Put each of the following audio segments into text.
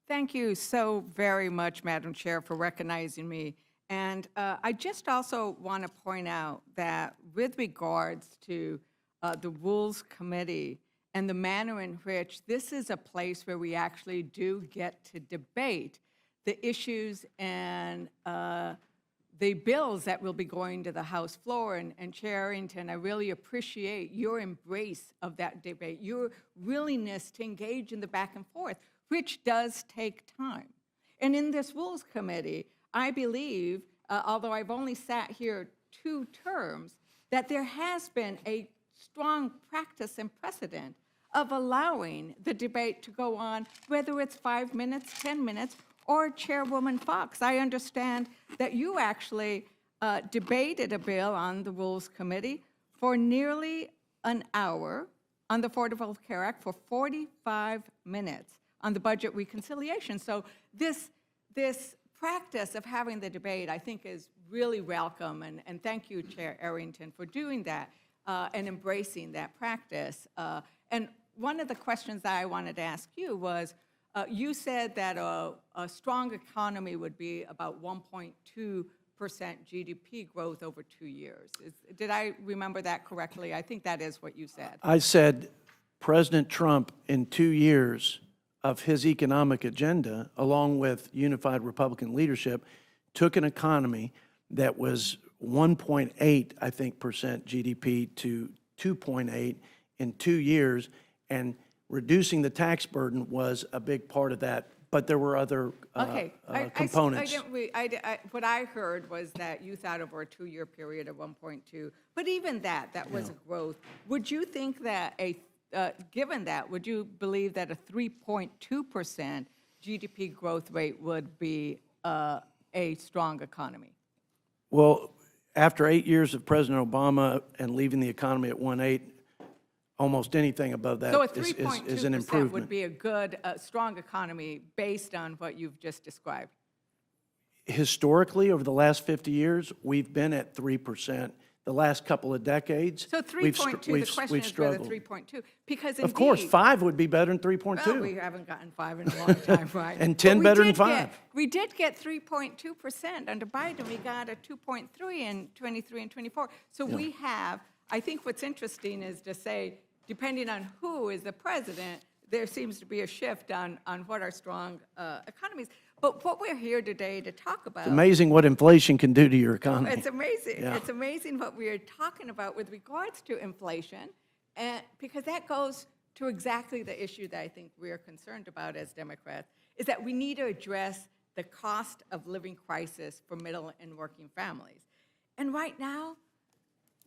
Thank you so very much, Madam Chair, for recognizing me. And I just also want to point out that with regards to the Rules Committee and the manner in which this is a place where we actually do get to debate the issues and the bills that will be going to the House floor. And Chair Arrington, I really appreciate your embrace of that debate, your willingness to engage in the back and forth, which does take time. And in this Rules Committee, I believe, although I've only sat here 2 terms, that there has been a strong practice and precedent of allowing the debate to go on, whether it's 5 minutes, 10 minutes, or Chairwoman Fox. I understand that you actually debated a bill on the Rules Committee for nearly an hour on the Affordable Care Act for 45 minutes on the budget reconciliation. So this practice of having the debate, I think, is really welcome, and thank you, Chair Arrington, for doing that and embracing that practice. And one of the questions that I wanted to ask you was, you said that a strong economy would be about 1.2% GDP growth over 2 years. Did I remember that correctly? I think that is what you said. I said President Trump, in 2 years of his economic agenda, along with unified Republican leadership, took an economy that was 1.8, I think, percent GDP to 2.8 in 2 years, and reducing the tax burden was a big part of that. But there were other components. What I heard was that you thought over a 2-year period of 1.2, but even that was a growth. Would you think that given that, would you believe that a 3.2% GDP growth rate would be a strong economy? Well, after 8 years of President Obama and leaving the economy at 1.8, almost anything above that so a is an 3.2% improvement. would be a good, strong economy based on what you've just described. Historically, over the last 50 years, we've been at 3%. The last couple of decades, So 3.2, the question is whether 3.2, because indeed, of course, 5 would be better than 3.2. well, we haven't gotten 5 in a long time, right? And 10 better than 5. We did get 3.2% under Biden. We got a 2.3 in 23 and 24. So we have, I think what's interesting is to say, depending on who is the president, there seems to be a shift on what are strong economies. But what we're here today to talk about... It's amazing what inflation can do to your economy. It's amazing. Yeah. It's amazing what we are talking about with regards to inflation, and because that goes to exactly the issue that I think we're concerned about as Democrats, is that we need to address the cost of living crisis for middle and working families. And right now,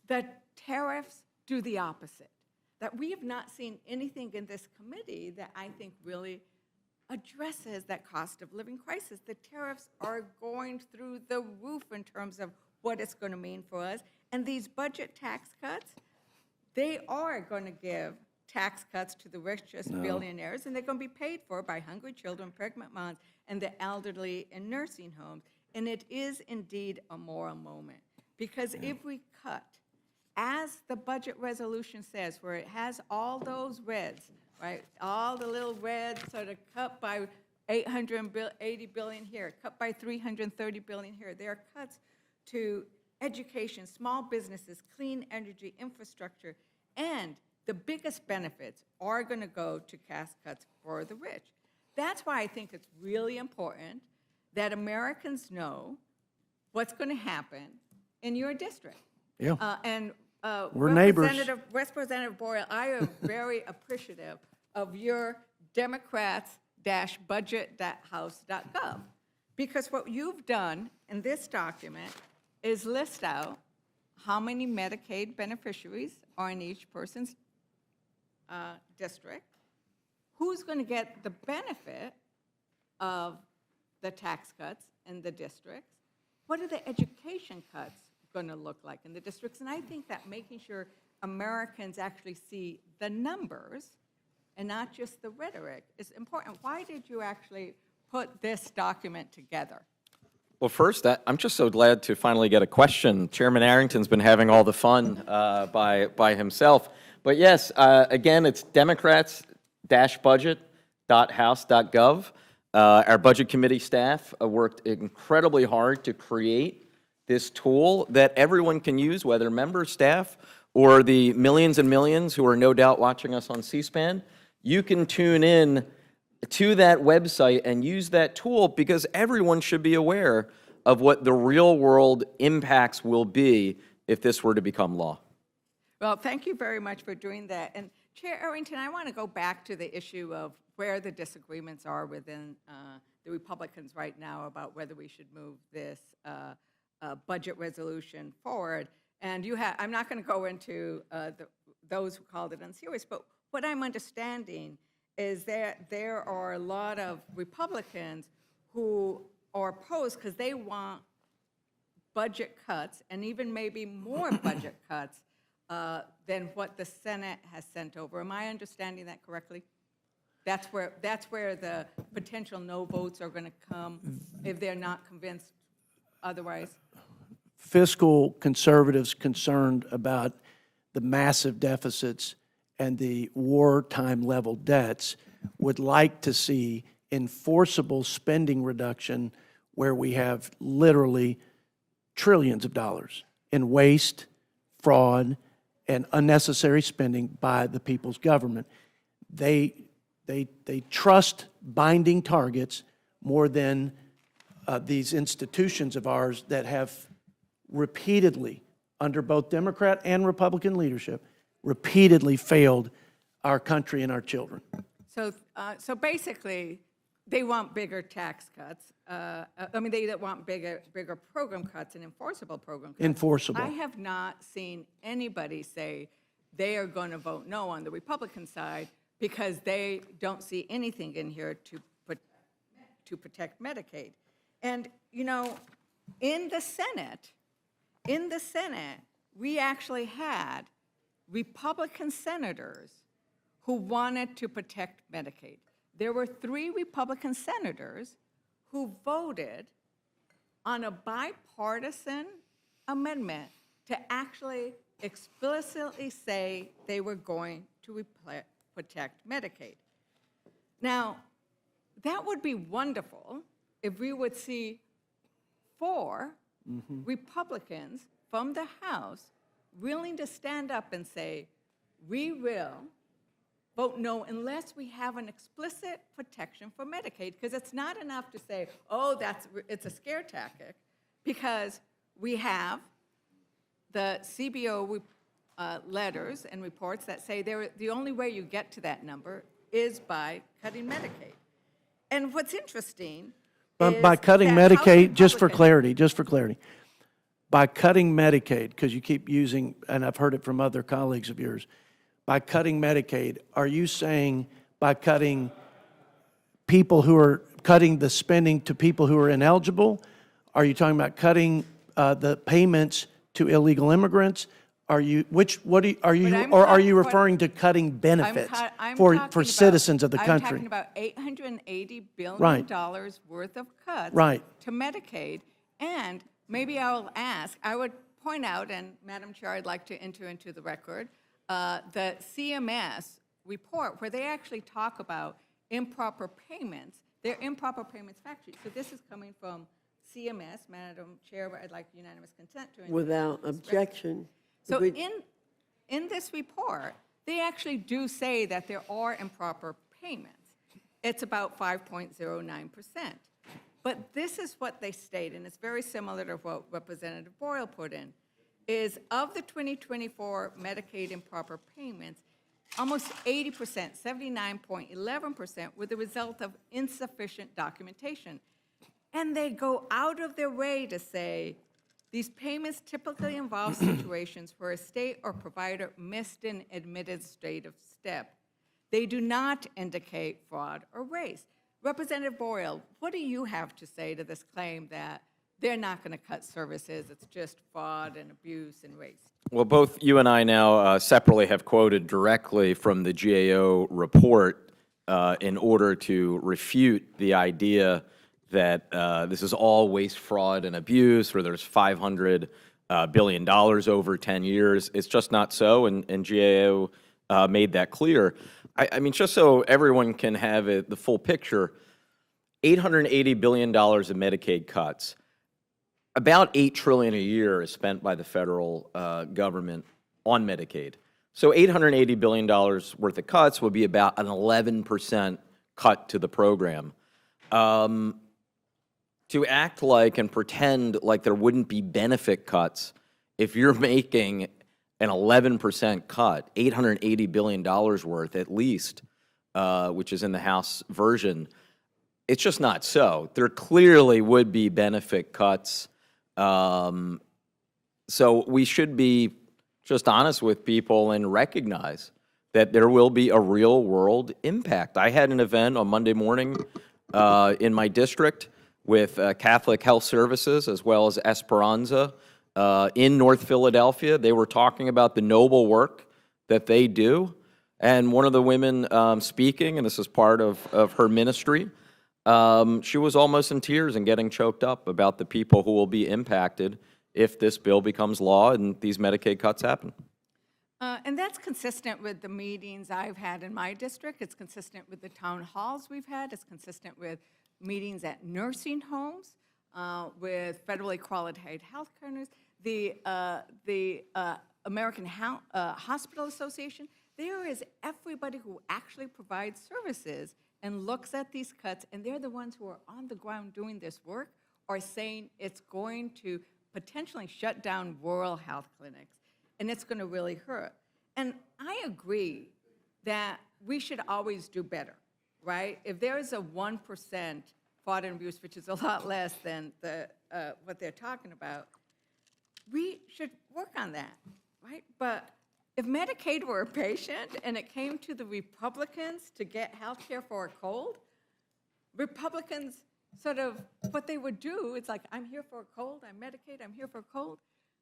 the tariffs do the opposite. That we have not seen anything in this committee that I think really addresses that cost of living crisis. The tariffs are going through the roof in terms of what it's going to mean for us. And these budget tax cuts, they are going to give tax cuts to the richest billionaires, and they're going to be paid for by hungry children, pregnant moms, and the elderly in nursing homes. And it is indeed a moral moment, because if we cut, as the budget resolution says, where it has all those reds, right, all the little reds sort of cut by $880 billion here, cut by $330 billion here. There are cuts to education, small businesses, clean energy, infrastructure, and the biggest benefits are going to go to cash cuts for the rich. That's why I think it's really important that Americans know what's going to happen in your district. Yeah. We're Representative Boyle, I am very appreciative of your Democrats-budget.house.gov, because what you've done in this document is list out how many Medicaid beneficiaries are in each person's district, who's going to get the benefit of the tax cuts in the districts, what are the education cuts going to look like in the districts. And I think that making sure Americans actually see the numbers and not just the rhetoric is important. Why did you actually put this document together? Well, first, I'm just so glad to finally get a question. Chairman Arrington's been having all the fun by himself. But yes, again, it's Democrats-budget.house.gov. Our Budget Committee staff worked incredibly hard to create this tool that everyone can use, whether member, staff, or the millions and millions who are no doubt watching us on C-SPAN. You can tune in to that website and use that tool because everyone should be aware of what the real world impacts will be if this were to become law. Well, thank you very much for doing that. And Chair Arrington, I want to go back to the issue of where the disagreements are within the Republicans right now about whether we should move this budget resolution forward. And I'm not going to go into those who called it unserious, but what I'm understanding is that there are a lot of Republicans who are opposed because they want budget cuts and even maybe more budget cuts than what the Senate has sent over. Am I understanding that correctly? That's where the potential no votes are going to come if they're not convinced otherwise? Fiscal conservatives concerned about the massive deficits and the wartime level debts would like to see enforceable spending reduction where we have literally trillions of dollars in waste, fraud, and unnecessary spending by the people's government. They trust binding targets more than these institutions of ours that have repeatedly, under both Democrat and Republican leadership, repeatedly failed our country and our children. So basically, they want bigger tax cuts. I mean, they want bigger program cuts and enforceable program cuts. Enforceable. I have not seen anybody say they are going to vote no on the Republican side because they don't see anything in here to protect Medicaid. And, you know, in the Senate, we actually had Republican senators who wanted to protect Medicaid. There were 3 Republican senators who voted on a bipartisan amendment to actually explicitly say they were going to protect Medicaid. Now, that would be wonderful if we would see 4 Republicans from the House willing to stand up and say, we will vote no unless we have an explicit protection for Medicaid, because it's not enough to say, oh, it's a scare tactic, because we have the CBO letters and reports that say the only way you get to that number is by cutting Medicaid. And what's interesting by cutting Medicaid, just for clarity, by cutting Medicaid, because you keep using, and I've heard it from other colleagues of yours, by cutting Medicaid, are you saying by cutting the spending to people who are ineligible? Are you talking about cutting the payments to illegal immigrants? Are you referring to cutting benefits for citizens of the country? I'm talking about $880 billion worth of cuts to Medicaid. And maybe I would point out, and Madam Chair, I'd like to enter into the record, the CMS report where they actually talk about improper payments. They're improper payments fact sheet. So this is coming from CMS. Madam Chair, I'd like unanimous consent to. Without objection. So in this report, they actually do say that there are improper payments. It's about 5.09%. But this is what they state, and it's very similar to what Representative Boyle put in, is of the 2024 Medicaid improper payments, almost 80%, 79.11%, were the result of insufficient documentation. And they go out of their way to say, these payments typically involve situations where a state or provider missed an administrative step. They do not indicate fraud or waste. Representative Boyle, what do you have to say to this claim that they're not going to cut services, it's just fraud and abuse and waste? Well, both you and I now separately have quoted directly from the GAO report in order to refute the idea that this is all waste, fraud, and abuse, or there's $500 billion over 10 years. It's just not so, and GAO made that clear. I mean, just so everyone can have the full picture, $880 billion of Medicaid cuts. About $8 trillion a year is spent by the federal government on Medicaid. So $880 billion worth of cuts would be about an 11% cut to the program. To act like and pretend like there wouldn't be benefit cuts if you're making an 11% cut, $880 billion worth at least, which is in the House version, it's just not so. There clearly would be benefit cuts. So we should be just honest with people and recognize that there will be a real world impact. I had an event on Monday morning in my district with Catholic Health Services as well as Esperanza in North Philadelphia. They were talking about the noble work that they do. And one of the women speaking, and this is part of her ministry, she was almost in tears and getting choked up about the people who will be impacted if this bill becomes law and these Medicaid cuts happen. And that's consistent with the meetings I've had in my district. It's consistent with the town halls we've had. It's consistent with meetings at nursing homes, with federally qualified health centers, the American Hospital Association. There is everybody who actually provides services and looks at these cuts, and they're the ones who are on the ground doing this work, are saying it's going to potentially shut down rural health clinics, and it's going to really hurt. And I agree that we should always do better, right? If there is a 1% fraud and abuse, which is a lot less than what they're talking about, we should work on that, right? But if Medicaid were a patient and it came to the Republicans to get health care for a cold, Republicans sort of, what they would do, it's like, I'm here for a cold, I'm Medicaid, I'm here for a cold.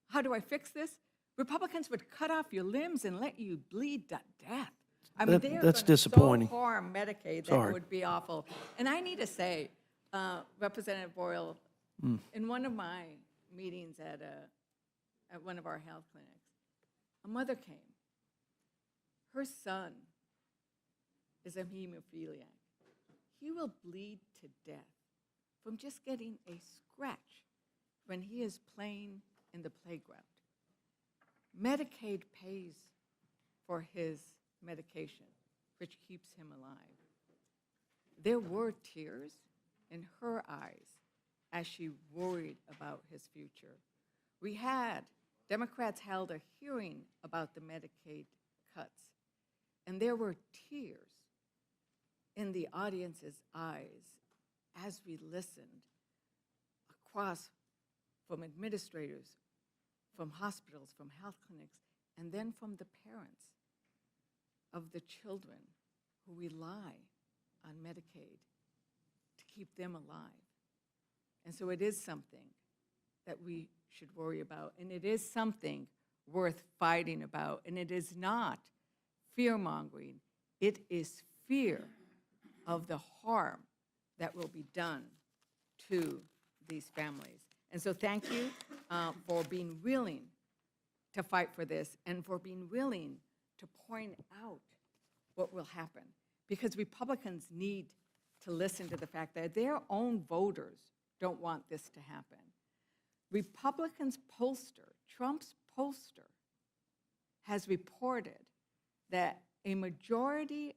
How do I fix this? Republicans would cut off your limbs and let you bleed to death. I mean, they are That's gonna disappointing. so harm Medicaid that Sorry. it would be awful. And I need to say, Representative Boyle, in one of my meetings at one of our health clinics, a mother came. Her son is a hemophiliac. He will bleed to death from just getting a scratch when he is playing in the playground. Medicaid pays for his medication, which keeps him alive. There were tears in her eyes as she worried about his future. Democrats held a hearing about the Medicaid cuts, and there were tears in the audience's eyes as we listened across from administrators, from hospitals, from health clinics, and then from the parents of the children who rely on Medicaid to keep them alive. And so it is something that we should worry about, and it is something worth fighting about, and it is not fear-mongering. It is fear of the harm that will be done to these families. And so thank you for being willing to fight for this and for being willing to point out what will happen. Because Republicans need to listen to the fact that their own voters don't want this to happen. Republicans' pollster, Trump's pollster, has reported that a majority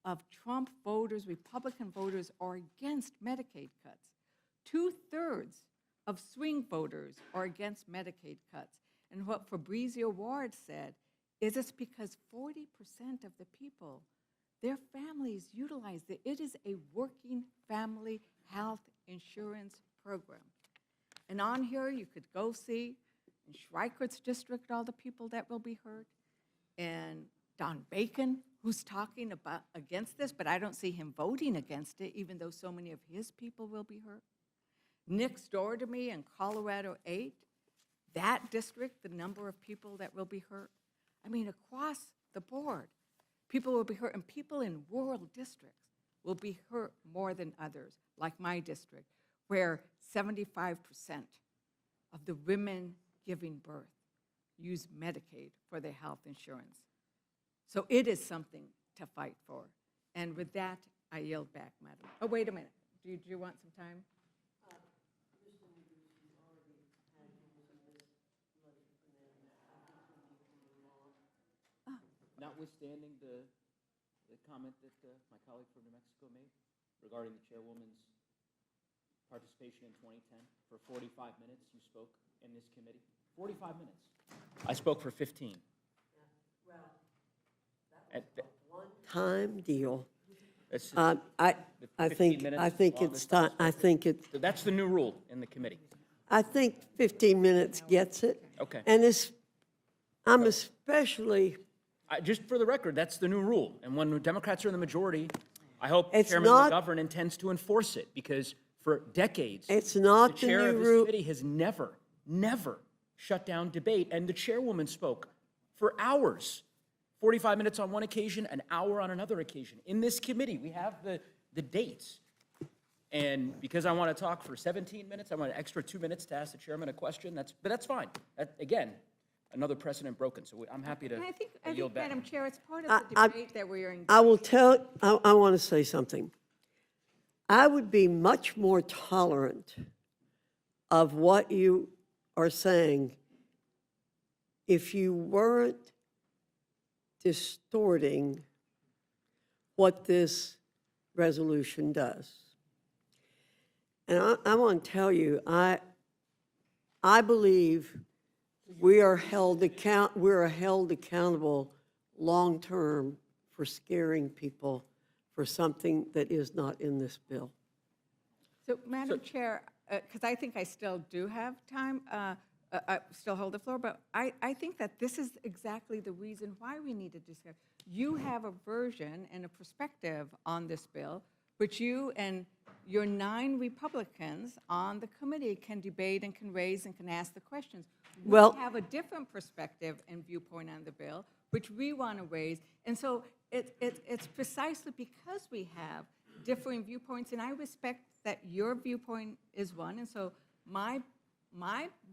of Trump voters, Republican voters, are against Medicaid cuts. 2/3 of swing voters are against Medicaid cuts. And what Fabrizio Ward said is it's because 40% of the people, their families utilize it. It is a working family health insurance program. And on here, you could go see in Schreikert's district all the people that will be hurt, and Don Bacon, who's talking about against this, but I don't see him voting against it, even though so many of his people will be hurt. Next door to me in Colorado 8, that district, the number of people that will be hurt. I mean, across the board, people will be hurt, and people in rural districts will be hurt more than others, like my district, where 75% of the women giving birth use Medicaid for their health insurance. So it is something to fight for. And with that, I yield back, Madam. Oh, wait a minute. do you want some time? Notwithstanding the comment that my colleague from New Mexico made regarding the chairwoman's participation in 2010, for 45 minutes you spoke in this committee. 45 minutes. I spoke for 15. Time deal. That's, I 15 think, minutes I is think the it's longest time, I think it, that's the new rule in the committee. I think 15 minutes gets it. Okay. And I'm especially, Just for the record, that's the new rule. And when the Democrats are in the majority, I hope It's Chairman not- McGovern intends to enforce it, because for decades, it's not the the chair new of this rule. committee has never shut down debate, and the chairwoman spoke for hours, 45 minutes on one occasion, an hour on another occasion. In this committee, we have the dates. And because I want to talk for 17 minutes, I want an extra 2 minutes to ask the chairman a question. But that's fine. Again, another precedent broken, so I'm happy to And I think, yield back. Madam Chair, it's part of the I- debate that we are engaged. I will tell, I want to say something. I would be much more tolerant of what you are saying if you weren't distorting what this resolution does. And I want to tell you, I believe we're held accountable long-term for scaring people for something that is not in this bill. So, Madam Chair, because I think I still do have time, I still hold the floor, but I think that this is exactly the reason why we need to discuss. You have a version and a perspective on this bill, which you and your 9 Republicans on the committee can debate and can raise and can ask the questions. Well- We have a different perspective and viewpoint on the bill, which we want to raise. And so it's precisely because we have differing viewpoints, and I respect that your viewpoint is one. And so my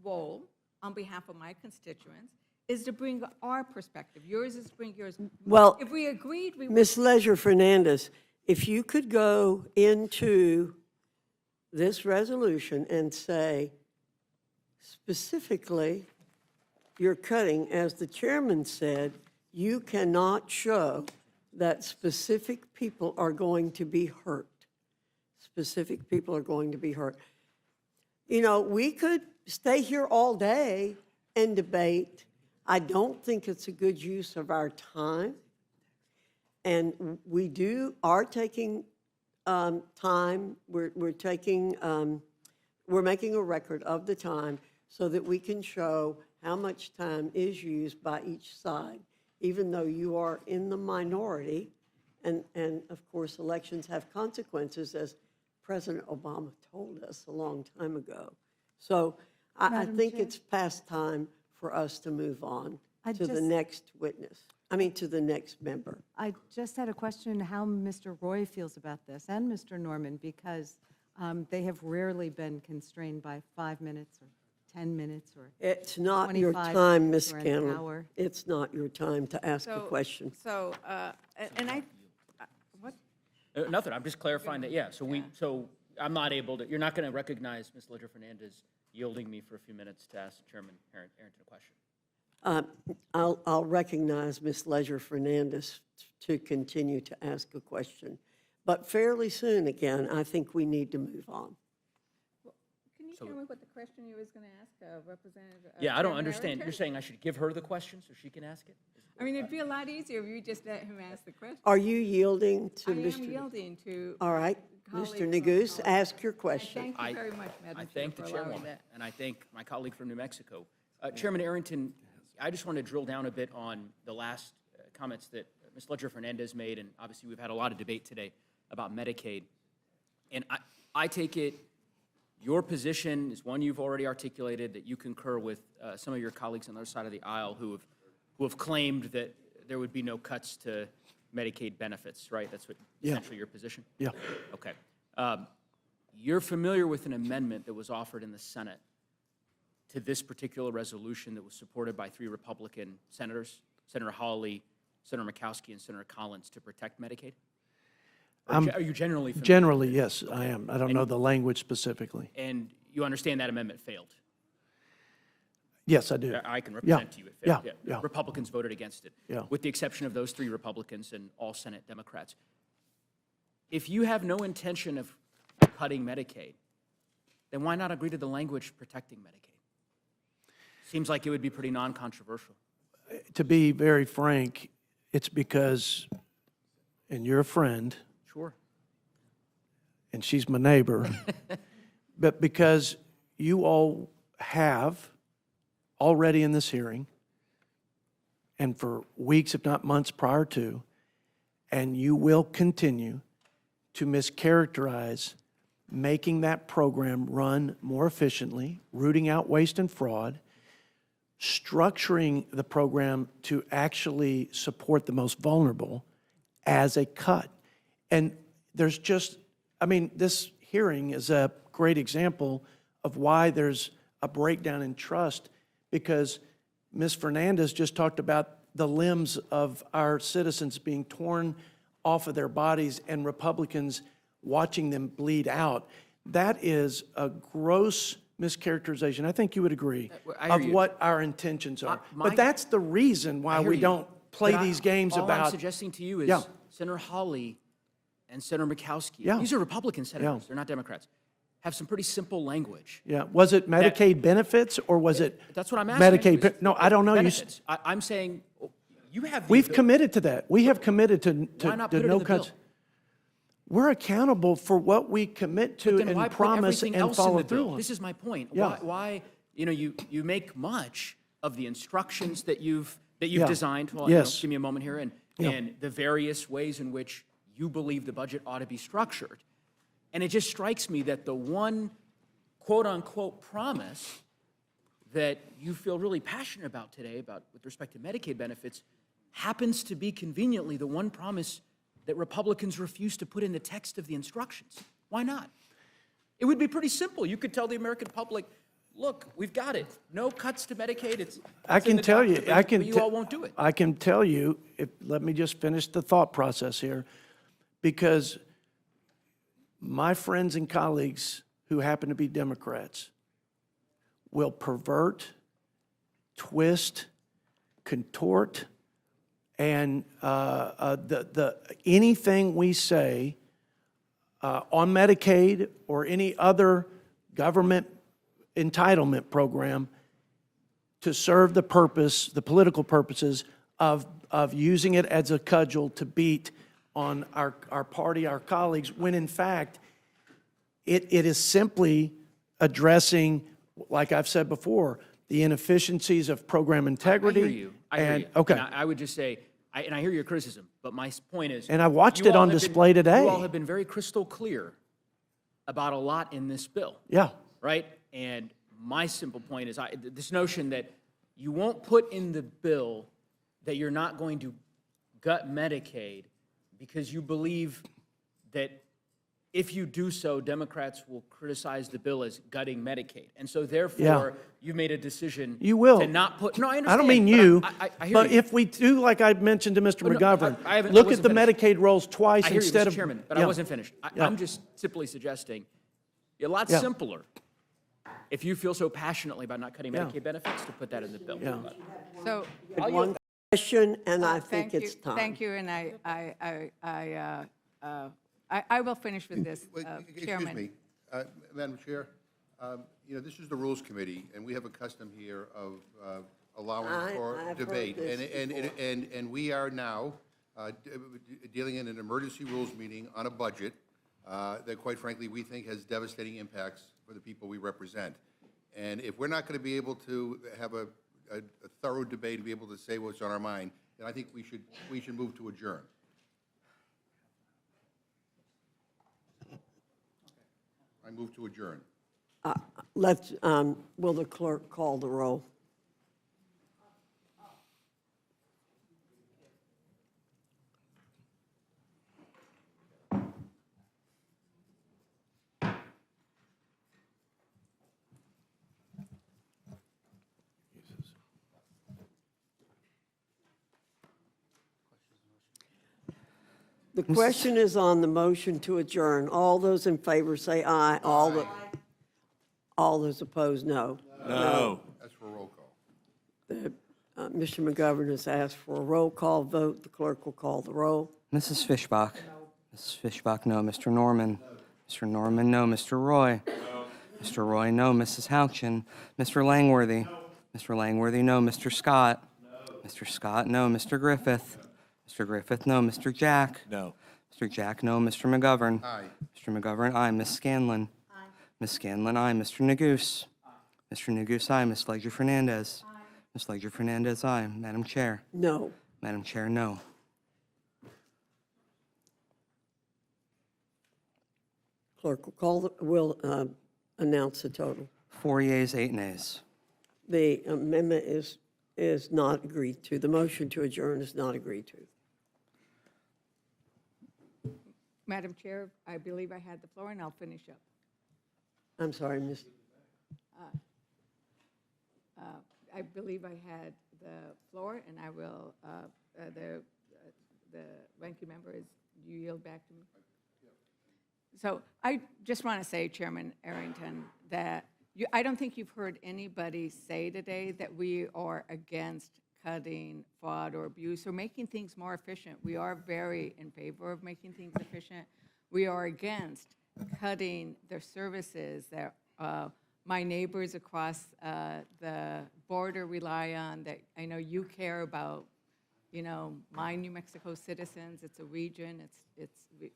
role on behalf of my constituents is to bring our perspective. Yours is to bring yours. Well, If we agreed, we would. Ms. Leger Fernandez, if you could go into this resolution and say, specifically, you're cutting, as the chairman said, you cannot show that specific people are going to be hurt. Specific people are going to be hurt. You know, we could stay here all day and debate. I don't think it's a good use of our time. And we are taking time, we're making a record of the time so that we can show how much time is used by each side, even though you are in the minority. And of course, elections have consequences, as President Obama told us a long time ago. So I think it's past time for us to move on to the next witness. To the next member. I just had a question how Mr. Roy feels about this, and Mr. Norman, because they have rarely been constrained by 5 minutes or 10 minutes or It's not your 25 time, minutes Ms. or an Scanlon. hour. It's not your time to ask a question. So, and what? Nothing, I'm just clarifying that, yeah, so I'm not able to, you're not going to recognize Ms. Leger Fernandez yielding me for a few minutes to ask Chairman Arrington a question. I'll recognize Ms. Leger Fernandez to continue to ask a question. But fairly soon, again, I think we need to move on. Can you tell me what the question you was going to ask, Representative? Yeah, I don't Chairman understand, Arrington? you're saying I should give her the question so she can ask it? I mean, it'd be a lot easier if you just let him ask the question. Are you yielding to I am Mr.? yielding to. All right, colleague Mr. from Neguse, Colorado. ask your question. Thank you very much, Madam I Chair, thank the for allowing chairwoman, that. and I thank my colleague from New Mexico. Chairman Arrington, I just want to drill down a bit on the last comments that Ms. Leger Fernandez made, and obviously we've had a lot of debate today about Medicaid. And I take it your position is one you've already articulated, that you concur with some of your colleagues on the other side of the aisle who have claimed that there would be no cuts to Medicaid benefits, right? That's what essentially your position? Yeah. Okay. You're familiar with an amendment that was offered in the Senate to this particular resolution that was supported by 3 Republican senators, Senator Hawley, Senator Murkowski, and Senator Collins, to protect Medicaid? Or are you generally familiar? Generally, yes, I am. I don't know the language specifically. And you understand that amendment failed? Yes, I do. I can represent to you it failed. Yeah. Republicans voted against it. Yeah. With the exception of those 3 Republicans and all Senate Democrats. If you have no intention of cutting Medicaid, then why not agree to the language protecting Medicaid? Seems like it would be pretty non-controversial. To be very frank, it's because, and you're a friend, Sure. and she's my neighbor, but because you all have already in this hearing, and for weeks, if not months prior to, and you will continue to mischaracterize making that program run more efficiently, rooting out waste and fraud, structuring the program to actually support the most vulnerable as a cut. And there's just, I mean, this hearing is a great example of why there's a breakdown in trust, because Ms. Fernandez just talked about the limbs of our citizens being torn off of their bodies and Republicans watching them bleed out. That is a gross mischaracterization, I think you would agree, I hear of you. what our intentions are. My- But that's the reason why I hear we you. don't play But these games all I'm about, suggesting to you is Yeah. Senator Hawley and Senator Mikowski, Yeah. these are Republican senators, Yeah. they're not Democrats, have some pretty simple language. yeah, was it Medicaid benefits or was it? That's what I'm asking. Medicaid, no, I don't know. Benefits. I'm saying, you have the We've ability- committed to that. We have committed to Why not put it in no the cuts. bill? We're accountable for what we commit to Then why and put promise everything and else in follow the bill? through on. This is my point. Yeah. Why, you make much of the instructions that you've Yeah. designed. Well, Yes. give me a moment here, and the various ways in which you believe the budget ought to be structured. And it just strikes me that the one quote-unquote promise that you feel really passionate about today, about with respect to Medicaid benefits, happens to be conveniently the one promise that Republicans refuse to put in the text of the instructions. Why not? It would be pretty simple. You could tell the American public, look, we've got it. No cuts to Medicaid. It's I in can the tell you, document, but you all won't do it. I can tell you, let me just finish the thought process here, because my friends and colleagues who happen to be Democrats will pervert, twist, contort, and anything we say on Medicaid or any other government entitlement program to serve the purpose, the political purposes of using it as a cudgel to beat on our party, our colleagues, when in fact, it is simply addressing, like I've said before, the inefficiencies of program integrity. I hear you. I hear you. Okay. And I would just say, and I hear your criticism, but my point is. And I watched you it all on have been- display today. You all have been very crystal clear about a lot in this bill. Yeah. Right? And my simple point is this notion that you won't put in the bill that you're not going to gut Medicaid because you believe that if you do so, Democrats will criticize the bill as gutting Medicaid. And so therefore, you've made a decision You will. to not put, no, I I understand. don't mean but you, I hear but you. if we do, like I mentioned to Mr. no, McGovern, I haven't- I look at wasn't the finished. Medicaid rolls twice I hear you, instead Mr. of. Chairman, but I Yeah. wasn't finished. Yeah. I'm just simply suggesting a lot Yeah. simpler if you feel so passionately about not cutting Yeah. Medicaid benefits to put that in the bill. Yeah. So, One question, and I think thank it's you, time. thank you, and I will finish with this, Wait, Chairman. Excuse me, Madam Chair, this is the Rules Committee, and we have a custom here of allowing for I've heard debate. this And we are now dealing in an emergency rules meeting on a budget that, quite frankly, we think has devastating impacts for the people we represent. And if we're not going to be able to have a thorough debate and be able to say what's on our mind, then I think we should move to adjourn. I move to adjourn. Will the clerk call the roll? The question is on the motion to adjourn. All those in favor say aye. All those opposed, no. No. That's for a roll call. Mr. McGovern has asked for a roll call vote. The clerk will call the roll. Mrs. Fishbach? Mrs. Fishbach, no. Mr. Norman? Mr. Norman, no. Mr. Roy? Mr. Roy, no. Mrs. Houchin? Mr. Langworthy? Mr. Langworthy, no. Mr. Scott? Mr. Scott, no. Mr. Griffith? Mr. Griffith, no. Mr. Jack? No. Mr. Jack, no. Mr. McGovern? Aye. Mr. McGovern, aye. Ms. Scanlon? Aye. Ms. Scanlon, aye. Mr. Neguse? Mr. Neguse, aye. Ms. Leger Fernandez? Ms. Leger Fernandez, aye. Madam Chair? No. Madam Chair, no. Clerk will announce the total. 4 yeas, 8 nays. The amendment is not agreed to. The motion to adjourn is not agreed to. Madam Chair, I believe I had the floor, and I'll finish up. I'm sorry, Ms. I believe I had the floor, and I will, the ranking member, you yield back to me? So I just want to say, Chairman Arrington, that I don't think you've heard anybody say today that we are against cutting fraud or abuse or making things more efficient. We are very in favor of making things efficient. We are against cutting their services that my neighbors across the border rely on, that I know you care about, my New Mexico citizens. It's a region.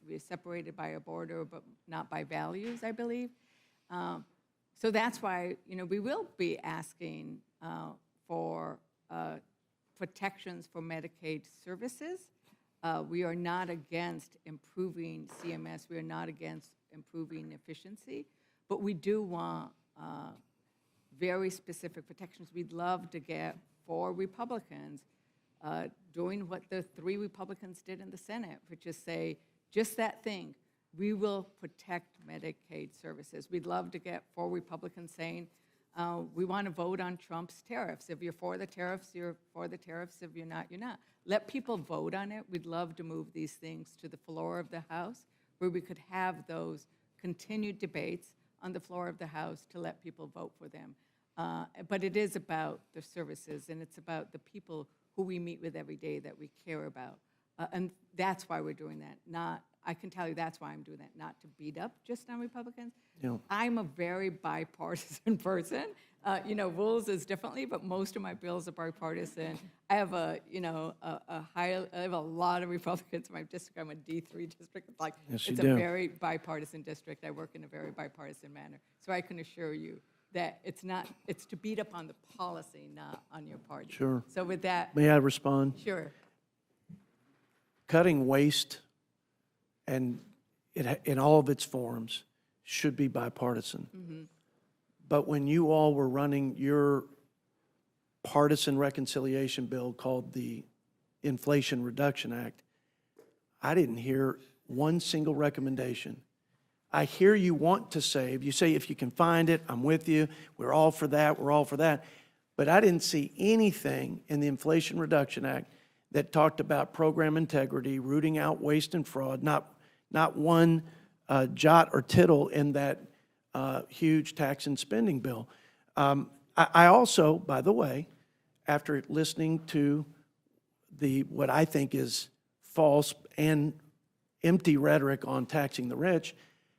We're separated by a border, but not by values, I believe. So that's why, we will be asking for protections for Medicaid services. We are not against improving CMS. We are not against improving efficiency, but we do want very specific protections. We'd love to get 4 Republicans doing what the 3 Republicans did in the Senate, which is say, just that thing, we will protect Medicaid services. We'd love to get 4 Republicans saying, we want to vote on Trump's tariffs. If you're for the tariffs, you're for the tariffs. If you're not, you're not. Let people vote on it. We'd love to move these things to the floor of the House, where we could have those continued debates on the floor of the House to let people vote for them. But it is about the services, and it's about the people who we meet with every day that we care about. And that's why we're doing that. I can tell you that's why I'm doing that, not to beat up just on Republicans. I'm a very bipartisan person. Rules is differently, but most of my bills are bipartisan. I have I have a lot of Republicans in my district. I'm a D3 district. It's a very bipartisan district. I work in a very bipartisan manner. So I can assure you that it's to beat up on the policy, not on your party. Sure. So with that. May I respond? Sure. Cutting waste and in all of its forms should be bipartisan. Mm-hmm. But when you all were running your partisan reconciliation bill called the Inflation Reduction Act, I didn't hear one single recommendation. I hear you want to save. You say, if you can find it, I'm with you. We're all for that. We're all for that. But I didn't see anything in the Inflation Reduction Act that talked about program integrity, rooting out waste and fraud, not one jot or tittle in that huge tax and spending bill. I also, by the way, after listening to what I think is false and empty rhetoric on taxing the rich,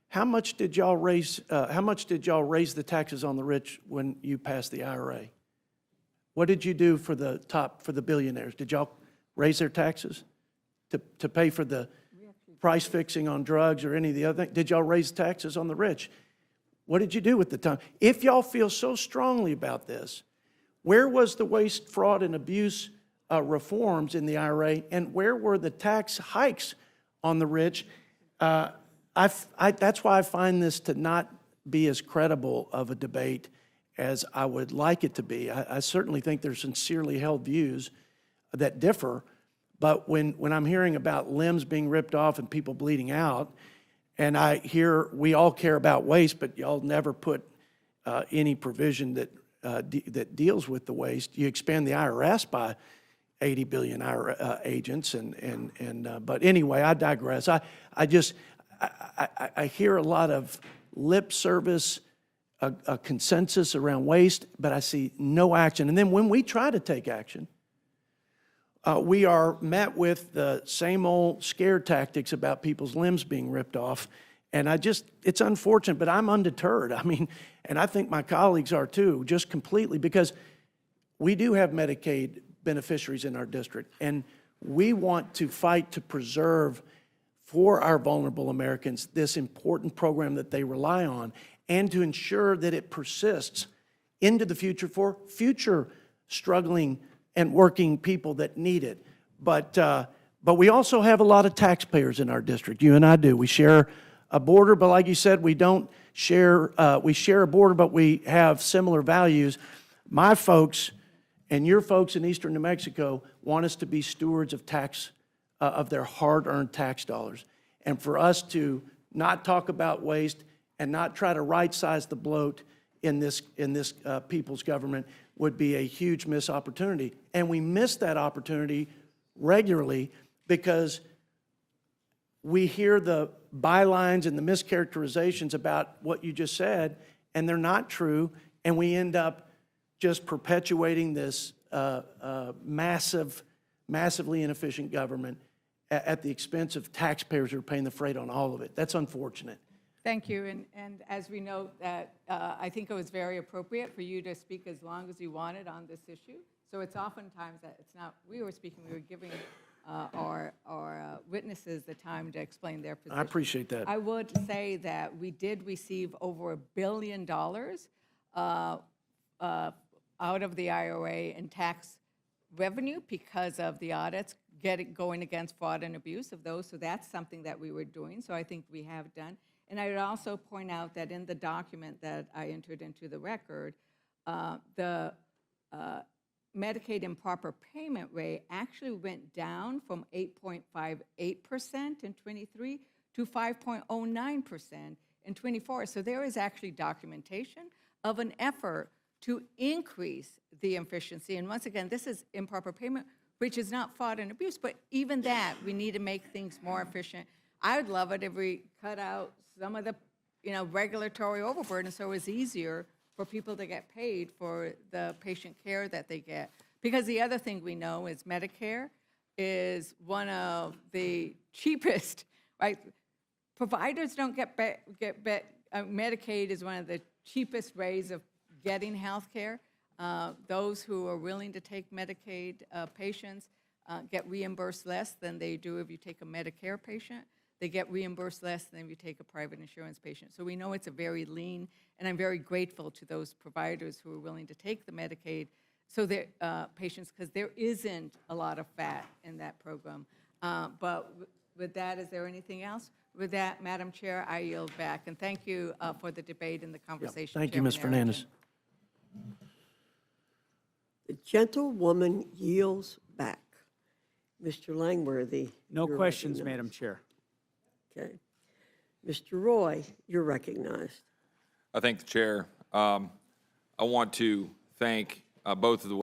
how much did y'all raise the taxes on the rich when you passed the IRA? What did you do for the billionaires? Did y'all raise their taxes to pay for the price fixing on drugs or any of the other things? Did y'all raise taxes on the rich? What did you do with the time? If y'all feel so strongly about this, where was the waste, fraud, and abuse reforms in the IRA, and where were the tax hikes on the rich? That's why I find this to not be as credible of a debate as I would like it to be. I certainly think there's sincerely held views that differ, but when I'm hearing about limbs being ripped off and people bleeding out, and I hear we all care about waste, but y'all never put any provision that deals with the waste. You expand the IRS by 80 billion IRA agents, but anyway, I digress. I hear a lot of lip service, a consensus around waste, but I see no action. And then when we try to take action, we are met with the same old scare tactics about people's limbs being ripped off. And it's unfortunate, but I'm undeterred. I mean, and I think my colleagues are too, just completely, because we do have Medicaid beneficiaries in our district, and we want to fight to preserve for our vulnerable Americans this important program that they rely on, and to ensure that it persists into the future for future struggling and working people that need it. But we also have a lot of taxpayers in our district. You and I do. We share a border, but like you said, we don't share, we share a border, but we have similar values. My folks and your folks in eastern New Mexico want us to be stewards of of their hard-earned tax dollars. And for us to not talk about waste and not try to right-size the bloat in this people's government would be a huge missed opportunity. And we miss that opportunity regularly because we hear the bylines and the mischaracterizations about what you just said, and they're not true, and we end up just perpetuating this massively inefficient government at the expense of taxpayers who are paying the freight on all of it. That's unfortunate. Thank you, and as we note that, I think it was very appropriate for you to speak as long as you wanted on this issue. So it's oftentimes that it's not we were speaking, we were giving our witnesses the time to explain their position. I appreciate that. I would say that we did receive over $1 billion out of the IRA in tax revenue because of the audits going against fraud and abuse of those. So that's something that we were doing. So I think we have done. And I would also point out that in the document that I entered into the record, the Medicaid improper payment rate actually went down from 8.58% in 23 to 5.09% in 24. So there is actually documentation of an effort to increase the efficiency. And once again, this is improper payment, which is not fraud and abuse, but even that, we need to make things more efficient. I would love it if we cut out some of the, regulatory overburden so it's easier for people to get paid for the patient care that they get. Because the other thing we know is Medicare is one of the cheapest, right? Providers don't Medicaid is one of the cheapest ways of getting health care. Those who are willing to take Medicaid patients get reimbursed less than they do if you take a Medicare patient. They get reimbursed less than if you take a private insurance patient. So we know it's a very lean, and I'm very grateful to those providers who are willing to take the Medicaid so their patients, because there isn't a lot of fat in that program. But with that, is there anything else? With that, Madam Chair, I yield back. And thank you for the debate and the conversation. Thank you, Ms. Chairman Fernandez. The gentlewoman yields back. Mr. Langworthy. No you're questions, recognized. Madam Chair. Okay. Mr. Roy, you're recognized. I thank the chair. I want to thank both of the